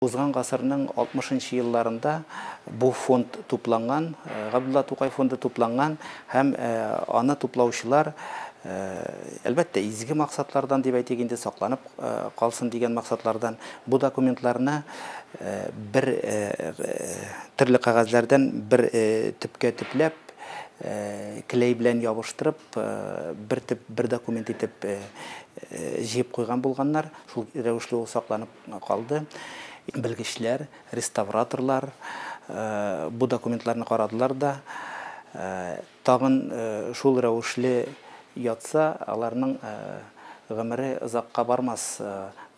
Узган гасырның 60-нчы елларында бу фонд тупланган, Габдулла Тукай фонды тупланган һәм аны туплаучылар әлбәттә изге максатлардан дип әйтик инде сакланып калсын дигән максатлардан бу документларны бер төрле кагазьләрдән бер төпкә төпләп клей белән ябыштырып бер документ итеп җыеп куйган булганнар. Шул рәвешле ул сакланып калды. Белгечләр, реставраторлар бу документларны карадылар да, тагын шул рәвешле ятса, аларның гомере озакка бармас,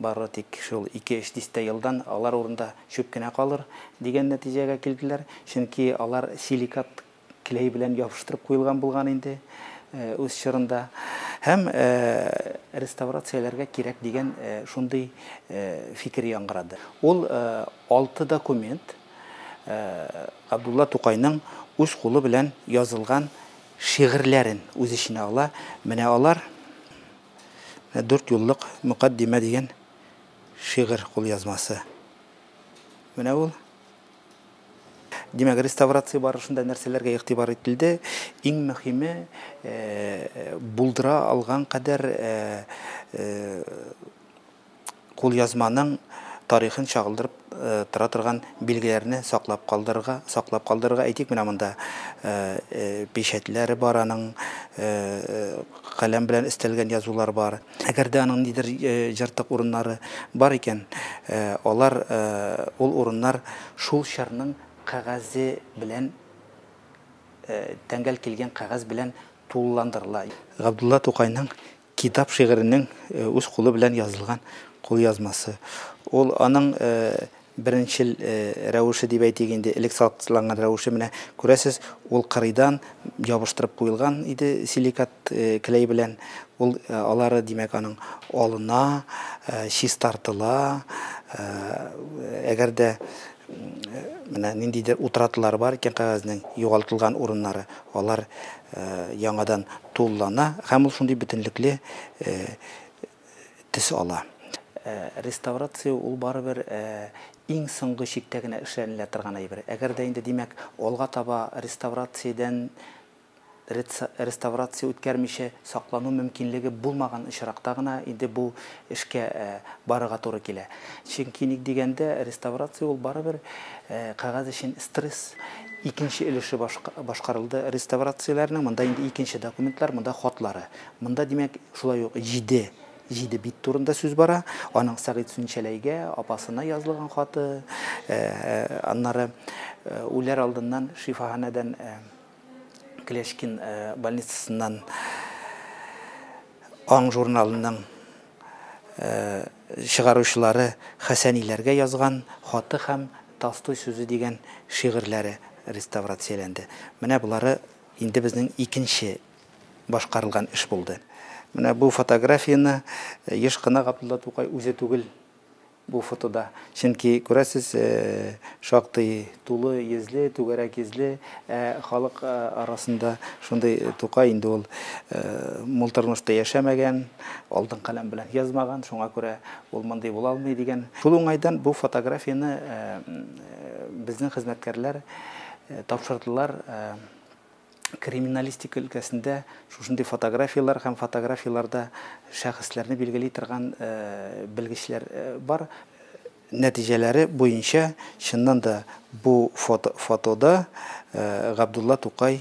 бары тик шул 2-3 елдан алар урында чүп кенә калыр дигән нәтиҗәгә килделәр. Чөнки алар силикат клей белән ябыштырып куелган булган инде үз чорында. Һәм реставрацияләргә кирәк дигән шундый фикер яңгырады. Ул 6 документ Габдулла Тукайның үз кулы белән язылган шигырьләрен үз иченә ала. Менә алар 4 юллык мөкаддимә дигән шигырь кулъязмасы. Менә ул. Димәк, реставрация барышында нәрсәләргә игътибар ителде? Иң мөһиме булдыра алган кадәр кулъязманың тарихын чагылдырып тора торган билгеләрне саклап калдырырга әйтик, менә монда печатләре бар, аның каләм белән истәлгән язулар бар. Әгәр дә аның нидер җыртык урыннары бар икән, ул урыннар шул чорның кагазе белән тәңгәл килгән кагаз белән тулыландырыла. Габдулла Тукайның китап шигыренең үз кулы белән язылган кулъязмасы. Ул аның беренчел рәвеше дип әйтик инде, элек сакланган рәвеше менә күрәсез, ул кырыйдан ябыштырып куелган иде силикат клей белән. Ул алары димәк аның алына, чис тартыла. Әгәр дә менә ниндидер утратылар бар икән кагазның югалтылган урыннары, алар яңадан туллана һәм ул шундый бөтенлекле төс ала. Реставрация ул барыбер иң соңгы чиктә генә эшләнелә торган әйбер. Әгәр дә инде димәк алга таба реставрация үткәрмичә саклану мөмкинлеге булмаган очракта гына инде бу эшкә барырга туры килә. Чөнки ник дигәндә реставрация ул барыбер кагаз өчен стресс. Икенче өлеше башкарылды реставрацияләрнең. Монда инде икенче документлар, монда хатлары. Монда димәк шулай ук 7 бит турында сүз бара. Аның Сәгыйть Сүнчәләйгә апасына язылган хаты, аннары үләр алдыннан шифаханәдән Клешкин больницасыннан Аң журналының чыгаручылары Хәсәниләргә язган хаты һәм Толстой сүзе дигән шигырьләре реставрацияләнде. Менә булары инде безнең икенче башкарылган эш булды. Менә бу фотографияны еш кына Габдулла Тукай үзе түгел бу фотода. Чөнки күрәсез, шактый тулы йөзле, түгәрәк йөзле халык арасында шундый Тукай инде ул мул тормышта яшәмәгән, алтын каләм белән язмаган, шуңа күрә ул мондый була алмый дигән. Шул уңайдан бу фотографияны безнең хезмәткәрләр тапшырдылар. Криминалистика өлкәсендә шушындый фотографиялар һәм фотографияларда шәхесләрне билгели торган белгечләр бар. Нәтиҗәләре буенча чыннан да бу фотода Габдулла Тукай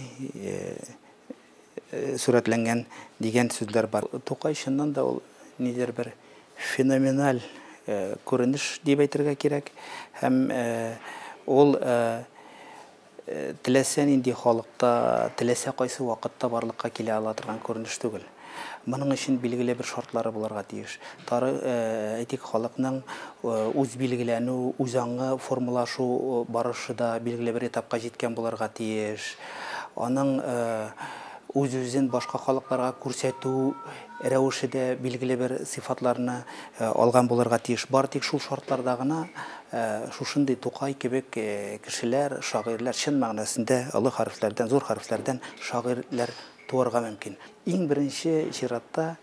сурәтләнгән дигән сүзләр бар. Тукай чыннан да ул нидер бер феноменаль күренеш дип әйтергә кирәк. Һәм ул теләсә нинди халыкта, теләсә кайсы вакытта барлыкка килә ала торган күренеш түгел. Моның өчен билгеле бер шартлары булырга тиеш. Тары әйтик халыкның үз билгеләнү, үз аңы формулашу барышы да билгеле бер этапка җиткән булырга тиеш. Аның үз-үзен башка халыкларга күрсәтү рәвеше дә билгеле бер сыйфатларны алган булырга тиеш. Бар тик шул шартларда гына шушындый Тукай кебек кешеләр, шагыйрьләр чын мәгънәсендә олы хәрефләрдән, зур хәрефләрдән шагыйрьләр туарга мөмкин. Иң беренче чиратта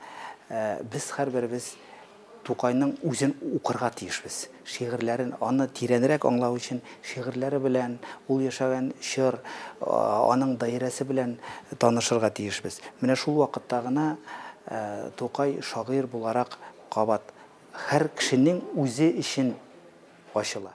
без һәрберебез Тукайның үзен укырга тиешбез. Шигырьләрен аны тирәнрәк аңлау өчен шигырьләре белән, ул яшәгән чор, аның даирәсе белән танышырга тиешбез. Менә шул вакытта гына Тукай шагыйрь буларак кабат һәр кешенең үзе өчен ачыла.